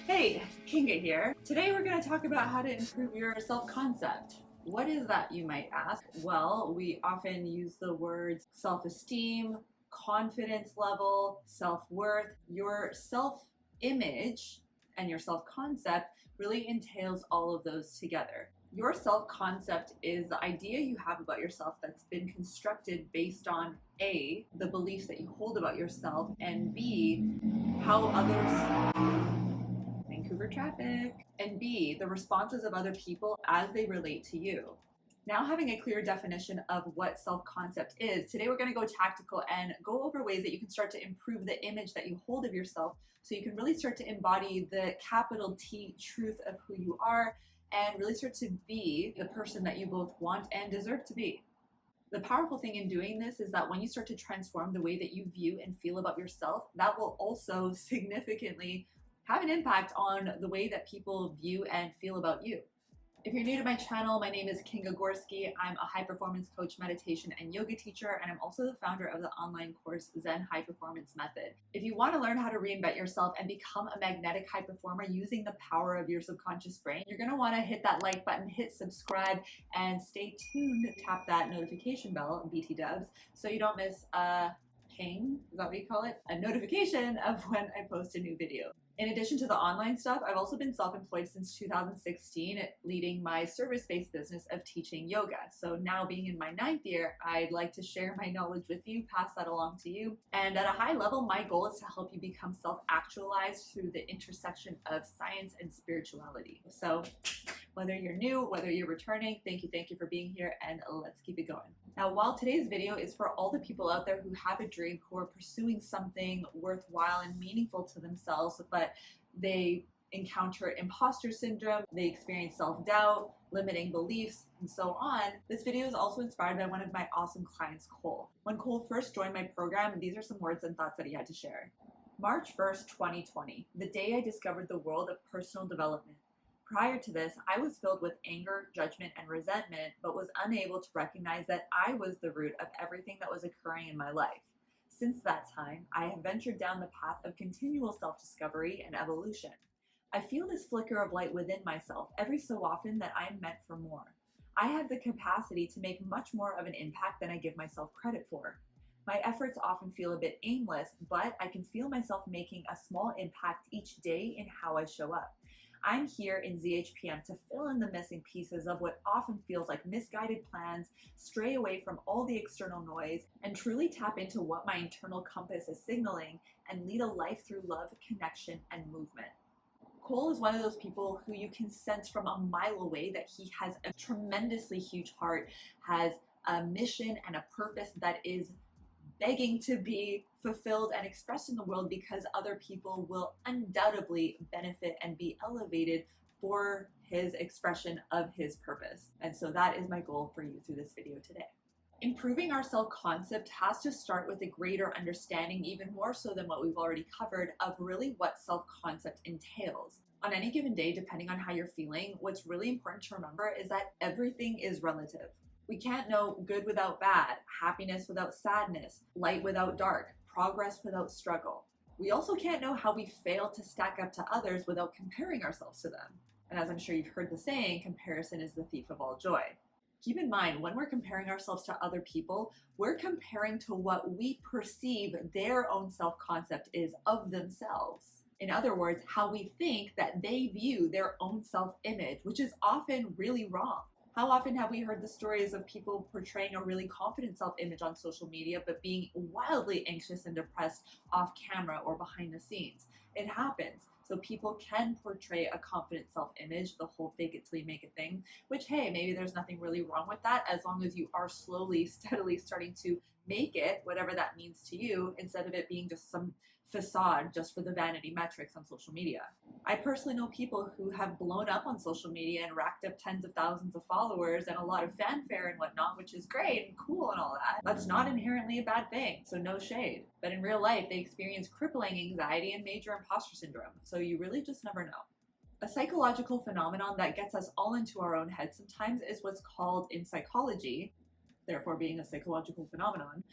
Hey, Kinga here. Today we're going to talk about how to improve your self-concept. What is that, you might ask? Well, we often use the words self-esteem, confidence level, self-worth. Your self-image and your self-concept really entails all of those together. Your self-concept is the idea you have about yourself that's been constructed based on A, the beliefs that you hold about yourself, and B, how others Vancouver traffic, and B, the responses of other people as they relate to you. Now, having a clear definition of what self-concept is, today we're going to go tactical and go over ways that you can start to improve the image that you hold of yourself so you can really start to embody the capital T truth of who you are and really start to be the person that you both want and deserve to be. The powerful thing in doing this is that when you start to transform the way that you view and feel about yourself, that will also significantly have an impact on the way that people view and feel about you. If you're new to my channel, my name is Kinga Gorski. I'm a high performance coach, meditation, and yoga teacher, and I'm also the founder of the online course Zen High Performance Method. If you want to learn how to reinvent yourself and become a magnetic high performer using the power of your subconscious brain, you're going to want to hit that like button, hit subscribe, and stay tuned. Tap that notification bell, BT dubs, so you don't miss a ping, is that what you call it? A notification of when I post a new video. In addition to the online stuff, I've also been self-employed since 2016, leading my service-based business of teaching yoga. So now being in my 9th year, I'd like to share my knowledge with you, pass that along to you. And at a high level, my goal is to help you become self-actualized through the intersection of science and spirituality. So whether you're new, whether you're returning, thank you for being here, and let's keep it going. Now, while today's video is for all the people out there who have a dream, who are pursuing something worthwhile and meaningful to themselves, but they encounter imposter syndrome, they experience self-doubt, limiting beliefs, and so on, this video is also inspired by one of my awesome clients, Cole. When Cole first joined my program, these are some words and thoughts that he had to share. March 1st, 2020, the day I discovered the world of personal development. Prior to this, I was filled with anger, judgment, and resentment, but was unable to recognize that I was the root of everything that was occurring in my life. Since that time, I have ventured down the path of continual self-discovery and evolution. I feel this flicker of light within myself every so often that I am meant for more. I have the capacity to make much more of an impact than I give myself credit for. My efforts often feel a bit aimless, but I can feel myself making a small impact each day in how I show up. I'm here in ZHPM to fill in the missing pieces of what often feels like misguided plans, stray away from all the external noise, and truly tap into what my internal compass is signaling and lead a life through love, connection, and movement. Cole is one of those people who you can sense from a mile away that he has a tremendously huge heart, has a mission and a purpose that is begging to be fulfilled and expressed in the world because other people will undoubtedly benefit and be elevated for his expression of his purpose. And so that is my goal for you through this video today. Improving our self-concept has to start with a greater understanding, even more so than what we've already covered, of really what self-concept entails. On any given day, depending on how you're feeling, what's really important to remember is that everything is relative. We can't know good without bad, happiness without sadness, light without dark, progress without struggle. We also can't know how we fail to stack up to others without comparing ourselves to them. And as I'm sure you've heard the saying, comparison is the thief of all joy. Keep in mind, when we're comparing ourselves to other people, we're comparing to what we perceive their own self-concept is of themselves. In other words, how we think that they view their own self-image, which is often really wrong. How often have we heard the stories of people portraying a really confident self-image on social media, but being wildly anxious and depressed off camera or behind the scenes? It happens. So people can portray a confident self-image, the whole fake it till you make it thing, which, hey, maybe there's nothing really wrong with that as long as you are slowly, steadily starting to make it, whatever that means to you, instead of it being just some facade just for the vanity metrics on social media. I personally know people who have blown up on social media and racked up tens of thousands of followers and a lot of fanfare and whatnot, which is great and cool and all that. That's not inherently a bad thing, so no shade. But in real life, they experience crippling anxiety and major imposter syndrome, so you really just never know. A psychological phenomenon that gets us all into our own head sometimes is what's called in psychology, therefore being a psychological phenomenon,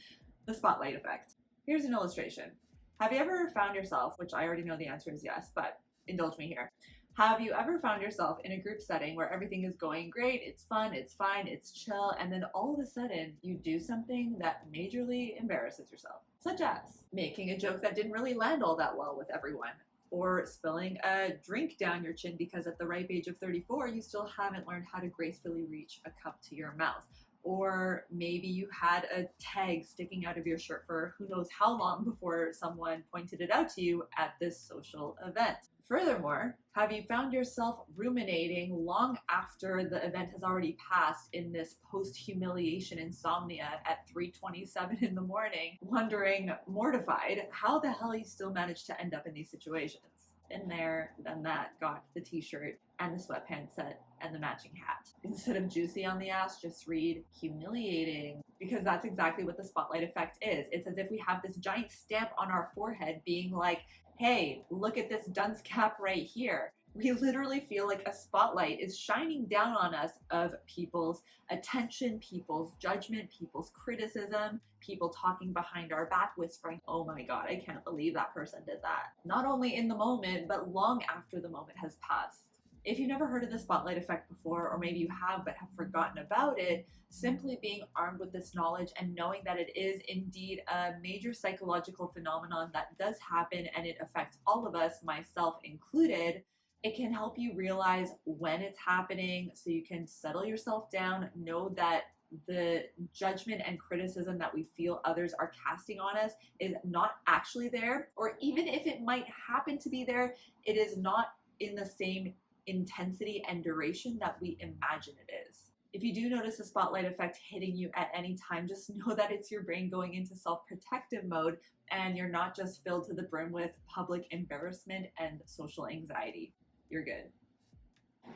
the spotlight effect. Here's an illustration. Have you ever found yourself, which I already know the answer is yes, but indulge me here. Have you ever found yourself in a group setting where everything is going great, it's fun, it's fine, it's chill, and then all of a sudden you do something that majorly embarrasses yourself, such as making a joke that didn't really land all that well with everyone, or spilling a drink down your chin because at the ripe age of 34 you still haven't learned how to gracefully reach a cup to your mouth. Or maybe you had a tag sticking out of your shirt for who knows how long before someone pointed it out to you at this social event. Furthermore, have you found yourself ruminating long after the event has already passed in this post-humiliation insomnia at 3:27 in the morning, wondering, mortified, how the hell you still managed to end up in these situations? Been there, done that, got the t-shirt and the sweatpants set and the matching hat. Instead of juicy on the ass, just read humiliating, because that's exactly what the spotlight effect is. It's as if we have this giant stamp on our forehead being like, hey, look at this dunce cap right here. We literally feel like a spotlight is shining down on us of people's attention, people's judgment, people's criticism, people talking behind our back, whispering, oh my God, I can't believe that person did that. Not only in the moment, but long after the moment has passed. If you've never heard of the spotlight effect before, or maybe you have but have forgotten about it, simply being armed with this knowledge and knowing that it is indeed a major psychological phenomenon that does happen and it affects all of us, myself included, it can help you realize when it's happening so you can settle yourself down, know that the judgment and criticism that we feel others are casting on us is not actually there, or even if it might happen to be there, it is not in the same intensity and duration that we imagine it is. If you do notice the spotlight effect hitting you at any time, just know that it's your brain going into self-protective mode and you're not just filled to the brim with public embarrassment and social anxiety. You're good.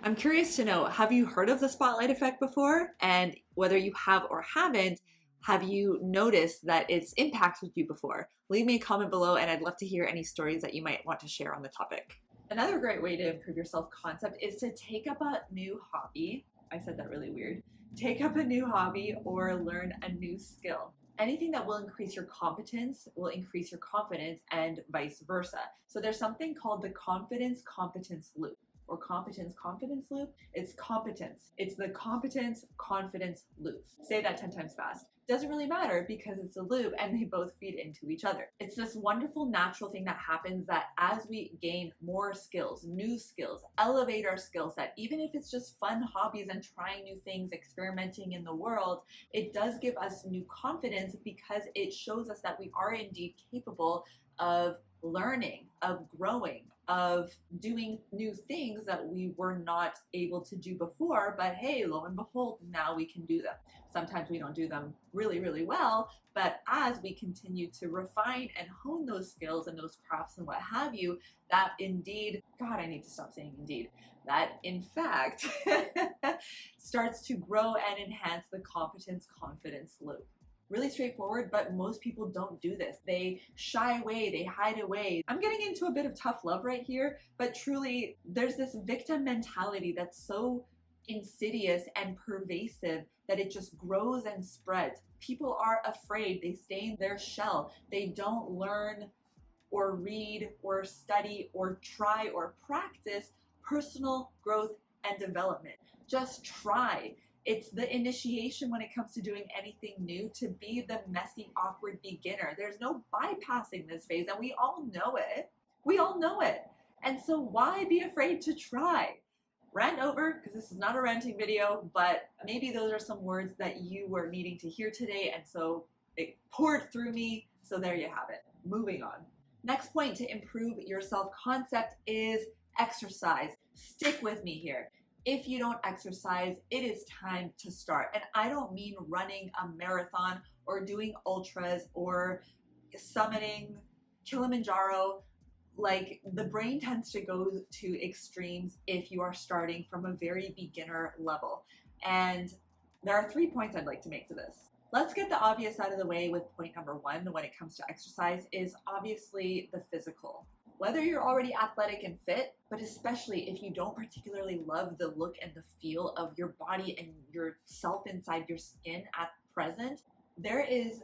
I'm curious to know, have you heard of the spotlight effect before? And whether you have or haven't, have you noticed that it's impacted you before? Leave me a comment below and I'd love to hear any stories that you might want to share on the topic. Another great way to improve your self-concept is to take up a new hobby. I said that really weird. Take up a new hobby or learn a new skill. Anything that will increase your competence will increase your confidence and vice versa. So there's something called the confidence-competence loop. Or competence-confidence loop. It's competence. It's the competence-confidence loop. Say that 10 times fast. Doesn't really matter because it's a loop and they both feed into each other. It's this wonderful natural thing that happens that as we gain more skills, new skills, elevate our skill set, even if it's just fun hobbies and trying new things, experimenting in the world, it does give us new confidence because it shows us that we are indeed capable of learning, of growing, of doing new things that we were not able to do before, but hey, lo and behold, now we can do them. Sometimes we don't do them really, really well, but as we continue to refine and hone those skills and those crafts and what have you, that indeed, God, I need to stop saying indeed, that in fact starts to grow and enhance the competence-confidence loop. Really straightforward, but most people don't do this. They shy away, they hide away. I'm getting into a bit of tough love right here, but truly there's this victim mentality that's so insidious and pervasive that it just grows and spreads. People are afraid, they stay in their shell. They don't learn or read or study or try or practice personal growth and development. Just try. It's the initiation when it comes to doing anything new to be the messy, awkward beginner. There's no bypassing this phase, and we all know it. We all know it. And so why be afraid to try? Rant over, because this is not a ranting video, but maybe those are some words that you were needing to hear today, and so it poured through me, so there you have it. Moving on. Next point to improve your self-concept is exercise. Stick with me here. If you don't exercise, it is time to start. And I don't mean running a marathon or doing ultras or summiting Kilimanjaro. Like, the brain tends to go to extremes if you are starting from a very beginner level. And there are 3 points I'd like to make to this. Let's get the obvious out of the way with point number 1 when it comes to exercise is obviously the physical. Whether you're already athletic and fit, but especially if you don't particularly love the look and the feel of your body and yourself inside your skin at present, there is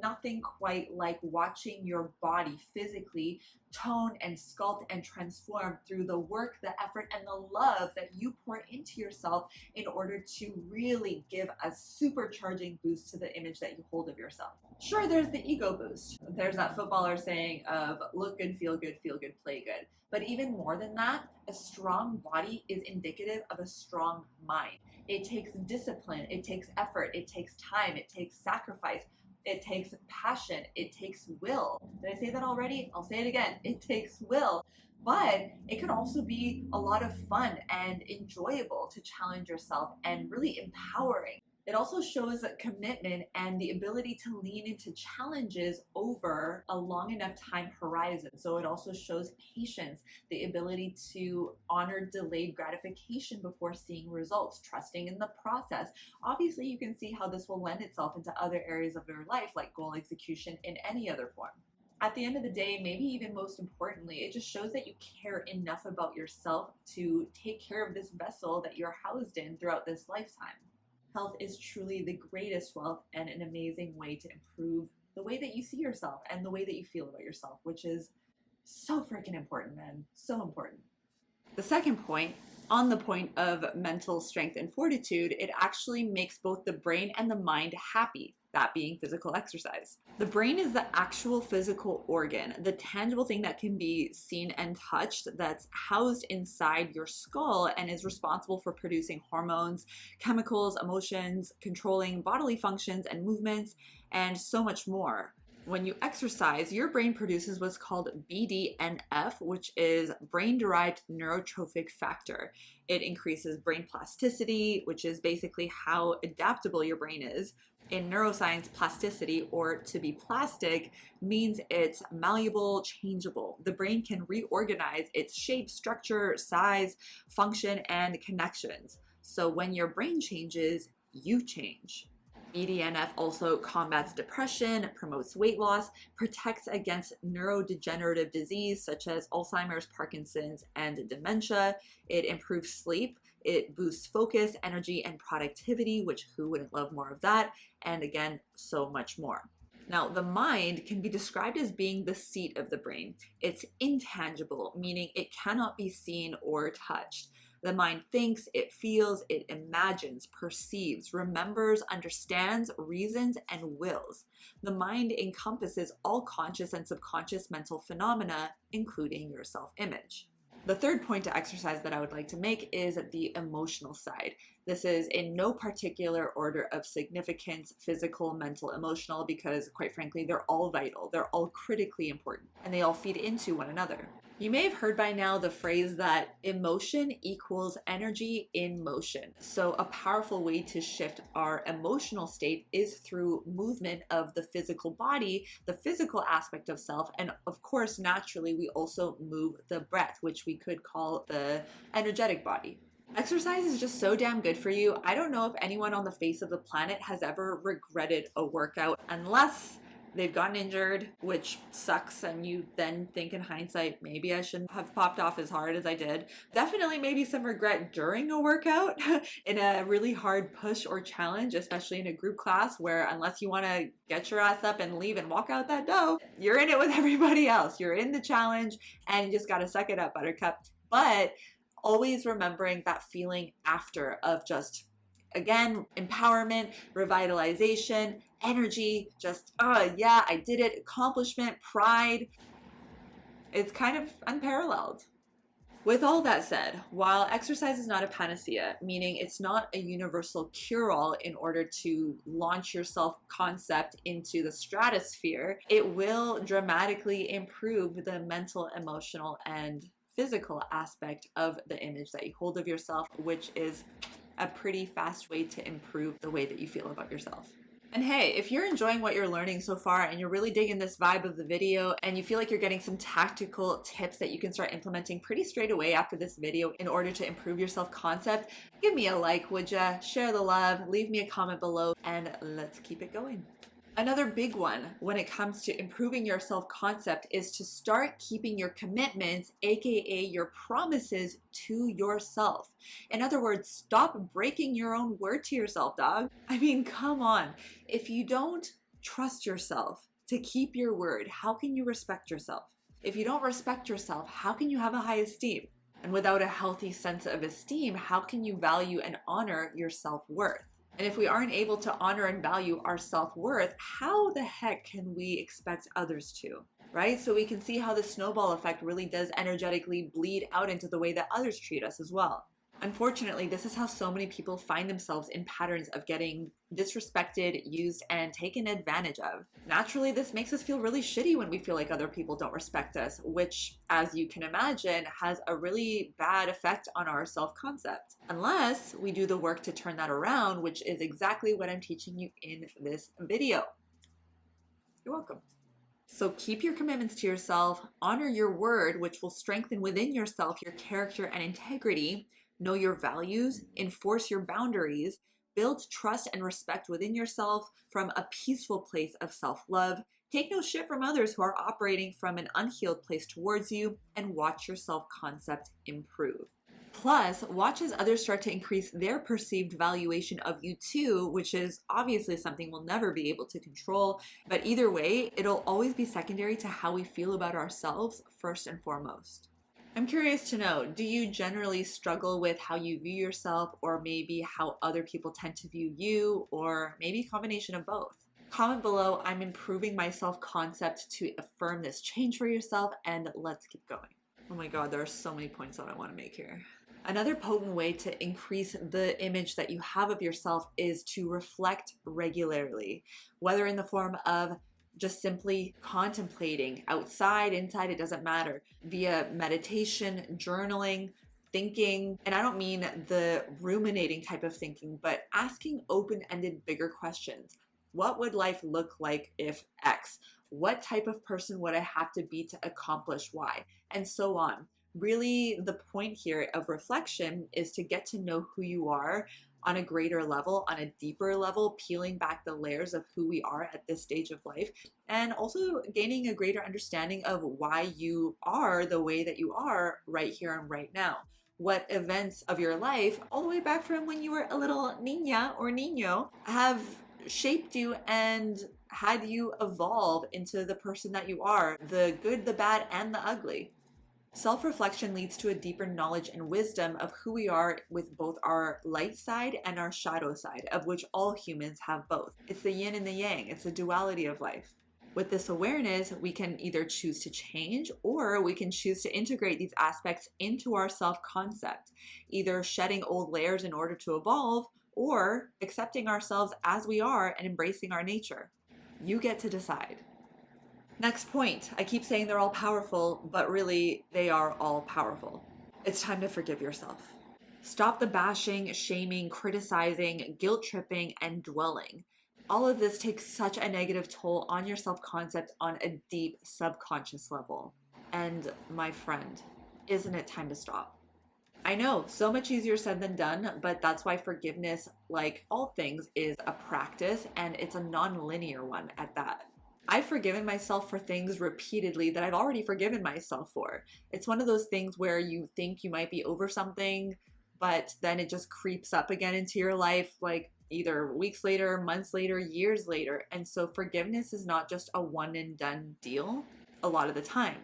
nothing quite like watching your body physically tone and sculpt and transform through the work, the effort, and the love that you pour into yourself in order to really give a supercharging boost to the image that you hold of yourself. Sure, there's the ego boost. There's that footballer saying of look good, feel good, play good. But even more than that, a strong body is indicative of a strong mind. It takes discipline, it takes effort, it takes time, it takes sacrifice, it takes passion, it takes will. Did I say that already? I'll say it again. It takes will. But it can also be a lot of fun and enjoyable to challenge yourself and really empowering. It also shows commitment and the ability to lean into challenges over a long enough time horizon. So it also shows patience, the ability to honor delayed gratification before seeing results, trusting in the process. Obviously, you can see how this will lend itself into other areas of your life, like goal execution in any other form. At the end of the day, maybe even most importantly, it just shows that you care enough about yourself to take care of this vessel that you're housed in throughout this lifetime. Health is truly the greatest wealth and an amazing way to improve the way that you see yourself and the way that you feel about yourself, which is so freaking important, man. So important. The second point, on the point of mental strength and fortitude, it actually makes both the brain and the mind happy, that being physical exercise. The brain is the actual physical organ, the tangible thing that can be seen and touched that's housed inside your skull and is responsible for producing hormones, chemicals, emotions, controlling bodily functions and movements, and so much more. When you exercise, your brain produces what's called BDNF, which is brain-derived neurotrophic factor. It increases brain plasticity, which is basically how adaptable your brain is. In neuroscience, plasticity, or to be plastic, means it's malleable, changeable. The brain can reorganize its shape, structure, size, function, and connections. So when your brain changes, you change. BDNF also combats depression, promotes weight loss, protects against neurodegenerative disease such as Alzheimer's, Parkinson's, and dementia. It improves sleep. It boosts focus, energy, and productivity, which who wouldn't love more of that? And again, so much more. Now, the mind can be described as being the seat of the brain. It's intangible, meaning it cannot be seen or touched. The mind thinks, it feels, it imagines, perceives, remembers, understands, reasons, and wills. The mind encompasses all conscious and subconscious mental phenomena, including your self-image. The third point to exercise that I would like to make is the emotional side. This is in no particular order of significance, physical, mental, emotional, because quite frankly, they're all vital. They're all critically important, and they all feed into one another. You may have heard by now the phrase that emotion equals energy in motion. So a powerful way to shift our emotional state is through movement of the physical body, the physical aspect of self, and of course, naturally, we also move the breath, which we could call the energetic body. Exercise is just so damn good for you. I don't know if anyone on the face of the planet has ever regretted a workout unless they've gotten injured, which sucks, and you then think in hindsight, maybe I shouldn't have popped off as hard as I did. Definitely maybe some regret during a workout in a really hard push or challenge, especially in a group class where unless you want to get your ass up and leave and walk out that door, you're in it with everybody else. You're in the challenge and you just got to suck it up, buttercup. But always remembering that feeling after of just, again, empowerment, revitalization, energy, just, oh yeah, I did it, accomplishment, pride. It's kind of unparalleled. With all that said, while exercise is not a panacea, meaning it's not a universal cure-all in order to launch your self-concept into the stratosphere, it will dramatically improve the mental, emotional, and physical aspect of the image that you hold of yourself, which is a pretty fast way to improve the way that you feel about yourself. And hey, if you're enjoying what you're learning so far and you're really digging this vibe of the video and you feel like you're getting some tactical tips that you can start implementing pretty straight away after this video in order to improve your self-concept, give me a like, would ya? Share the love, leave me a comment below, and let's keep it going. Another big one when it comes to improving your self-concept is to start keeping your commitments, aka your promises, to yourself. In other words, stop breaking your own word to yourself, dog. I mean, come on. If you don't trust yourself, to keep your word, how can you respect yourself? If you don't respect yourself, how can you have a high esteem? And without a healthy sense of esteem, how can you value and honor your self-worth? And if we aren't able to honor and value our self-worth, how the heck can we expect others to? Right? So we can see how the snowball effect really does energetically bleed out into the way that others treat us as well. Unfortunately, this is how so many people find themselves in patterns of getting disrespected, used, and taken advantage of. Naturally, this makes us feel really shitty when we feel like other people don't respect us, which, as you can imagine, has a really bad effect on our self-concept. Unless we do the work to turn that around, which is exactly what I'm teaching you in this video. You're welcome. So keep your commitments to yourself, honor your word, which will strengthen within yourself your character and integrity. Know your values, enforce your boundaries, build trust and respect within yourself from a peaceful place of self-love. Take no shit from others who are operating from an unhealed place towards you, and watch your self-concept improve. Plus, watch as others start to increase their perceived valuation of you too, which is obviously something we'll never be able to control. But either way, it'll always be secondary to how we feel about ourselves first and foremost. I'm curious to know, do you generally struggle with how you view yourself, or maybe how other people tend to view you, or maybe a combination of both? Comment below, I'm improving my self-concept to affirm this change for yourself, and let's keep going. Oh my God, there are so many points that I want to make here. Another potent way to increase the image that you have of yourself is to reflect regularly, whether in the form of just simply contemplating, outside, inside, it doesn't matter, via meditation, journaling, thinking. And I don't mean the ruminating type of thinking, but asking open-ended, bigger questions. What would life look like if X? What type of person would I have to be to accomplish Y? And so on. Really, the point here of reflection is to get to know who you are on a greater level, on a deeper level, peeling back the layers of who we are at this stage of life, and also gaining a greater understanding of why you are the way that you are right here and right now. What events of your life, all the way back from when you were a little niña or niño, have shaped you and had you evolve into the person that you are, the good, the bad, and the ugly. Self-reflection leads to a deeper knowledge and wisdom of who we are with both our light side and our shadow side, of which all humans have both. It's the yin and the yang. It's the duality of life. With this awareness, we can either choose to change, or we can choose to integrate these aspects into our self-concept, either shedding old layers in order to evolve, or accepting ourselves as we are and embracing our nature. You get to decide. Next point, I keep saying they're all powerful, but really they are all powerful. It's time to forgive yourself. Stop the bashing, shaming, criticizing, guilt tripping, and dwelling. All of this takes such a negative toll on your self-concept on a deep subconscious level. And my friend, isn't it time to stop? I know, so much easier said than done, but that's why forgiveness, like all things, is a practice, and it's a non-linear one at that. I've forgiven myself for things repeatedly that I've already forgiven myself for. It's one of those things where you think you might be over something, but then it just creeps up again into your life, like either weeks later, months later, years later. And so forgiveness is not just a one and done deal a lot of the time.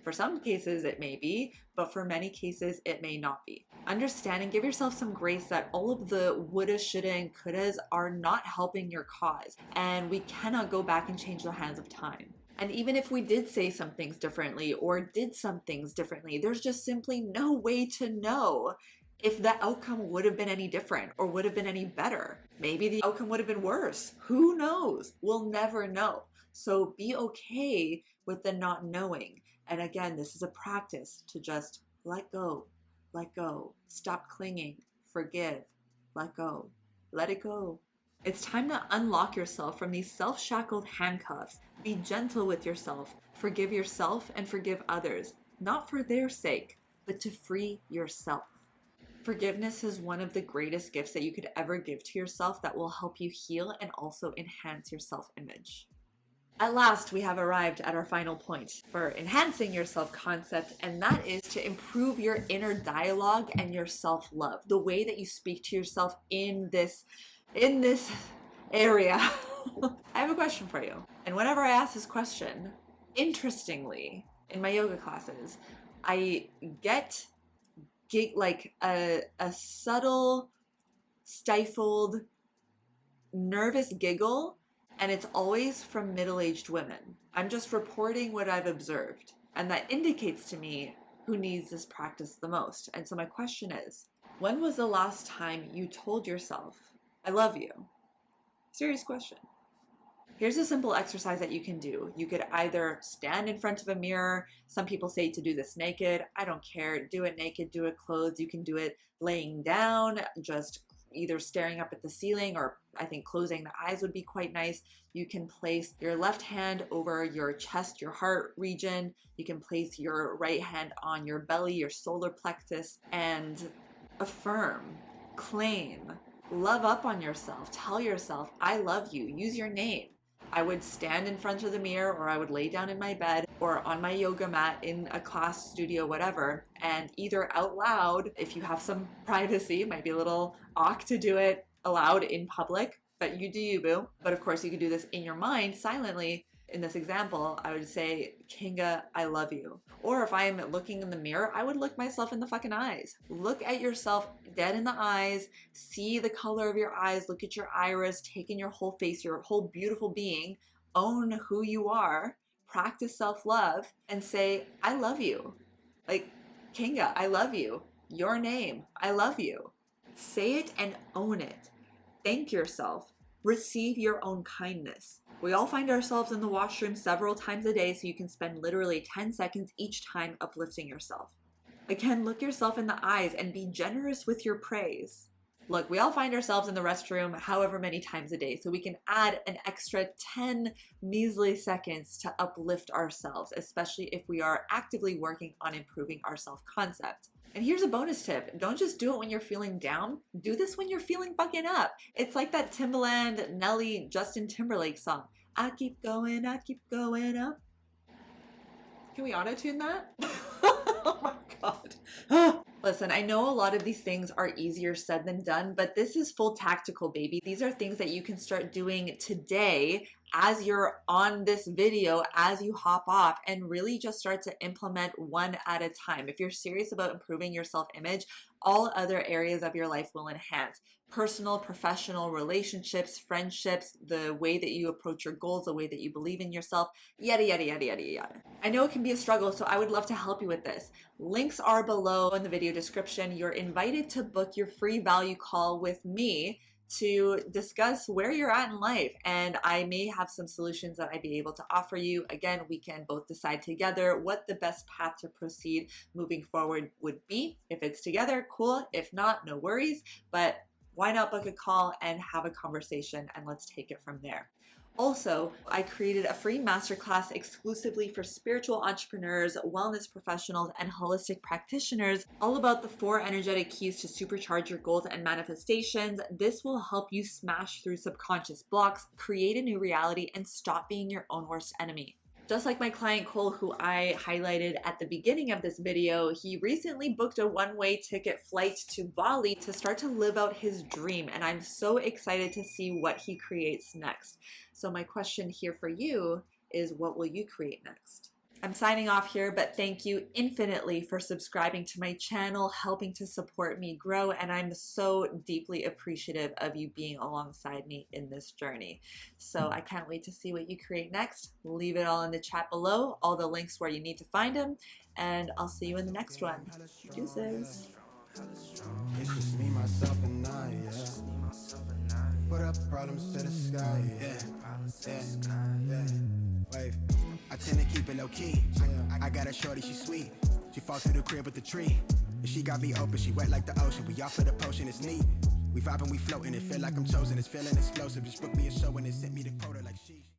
For some cases it may be, but for many cases it may not be. Understand and give yourself some grace that all of the woulda, shoulda, and couldas are not helping your cause, and we cannot go back and change the hands of time. And even if we did say some things differently or did some things differently, there's just simply no way to know if the outcome would have been any different or would have been any better. Maybe the outcome would have been worse. Who knows? We'll never know. So be okay with the not knowing. And again, this is a practice to just let go, stop clinging, forgive, let go, let it go. It's time to unlock yourself from these self-shackled handcuffs. Be gentle with yourself, forgive yourself and forgive others, not for their sake, but to free yourself. Forgiveness is one of the greatest gifts that you could ever give to yourself that will help you heal and also enhance your self-image. At last, we have arrived at our final point for enhancing your self-concept, and that is to improve your inner dialogue and your self-love, the way that you speak to yourself in this area. I have a question for you. And whenever I ask this question, interestingly, in my yoga classes, I get like a subtle, stifled, nervous giggle, and it's always from middle-aged women. I'm just reporting what I've observed, and that indicates to me who needs this practice the most. And so my question is, when was the last time you told yourself, I love you? Serious question. Here's a simple exercise that you can do. You could either stand in front of a mirror. Some people say to do this naked. I don't care. Do it naked, do it clothed. You can do it laying down, just either staring up at the ceiling, or I think closing the eyes would be quite nice. You can place your left hand over your chest, your heart region. You can place your right hand on your belly, your solar plexus, and affirm, claim, love up on yourself. Tell yourself, I love you. Use your name. I would stand in front of the mirror, or I would lay down in my bed or on my yoga mat in a class studio, whatever, and either out loud, if you have some privacy, it might be a little awkward to do it aloud in public, but you do you, boo. But of course you could do this in your mind silently. In this example, I would say, Kinga, I love you. Or if I'm looking in the mirror, I would look myself in the fucking eyes. Look at yourself dead in the eyes, see the color of your eyes, look at your iris, take in your whole face, your whole beautiful being, own who you are, practice self-love, and say, I love you. Like, Kinga, I love you. Your name, I love you. Say it and own it. Thank yourself. Receive your own kindness. We all find ourselves in the washroom several times a day, so you can spend literally 10 seconds each time uplifting yourself. Again, look yourself in the eyes and be generous with your praise. Look, we all find ourselves in the restroom however many times a day, so we can add an extra 10 measly seconds to uplift ourselves, especially if we are actively working on improving our self-concept. And here's a bonus tip. Don't just do it when you're feeling down. Do this when you're feeling fucking up. It's like that Timbaland, Nelly, Justin Timberlake song. I keep going up. Can we auto-tune that? Oh my God. Listen, I know a lot of these things are easier said than done, but this is full tactical, baby. These are things that you can start doing today as you're on this video, as you hop off, and really just start to implement one at a time. If you're serious about improving your self-image, all other areas of your life will enhance. Personal, professional, relationships, friendships, the way that you approach your goals, the way that you believe in yourself, yada, yada, yada, yada, yada. I know it can be a struggle, so I would love to help you with this. Links are below in the video description. You're invited to book your free value call with me to discuss where you're at in life, and I may have some solutions that I'd be able to offer you. Again, we can both decide together what the best path to proceed moving forward would be. If it's together, cool. If not, no worries, but why not book a call and have a conversation, and let's take it from there. Also, I created a free masterclass exclusively for spiritual entrepreneurs, wellness professionals, and holistic practitioners, all about the 4 energetic keys to supercharge your goals and manifestations. This will help you smash through subconscious blocks, create a new reality, and stop being your own worst enemy. Just like my client Cole, who I highlighted at the beginning of this video, he recently booked a one-way ticket flight to Bali to start to live out his dream, and I'm so excited to see what he creates next. So my question here for you is, what will you create next? I'm signing off here, but thank you infinitely for subscribing to my channel, helping to support me grow, and I'm so deeply appreciative of you being alongside me in this journey. So I can't wait to see what you create next. Leave it all in the chat below, all the links where you need to find them, and I'll see you in the next one. Deuces. It's just me, myself, and I, yeah. Put up problems to the sky, yeah. Wave. I tend to keep it low key. I got a shorty, she sweet. She falls through the crib with the tree. And she got me open, she wet like the ocean. We off for the potion, it's neat. We vibing, we floating, it feel like I'm chosen. It's feeling explosive. Just book me a show and it sent me the quota like she.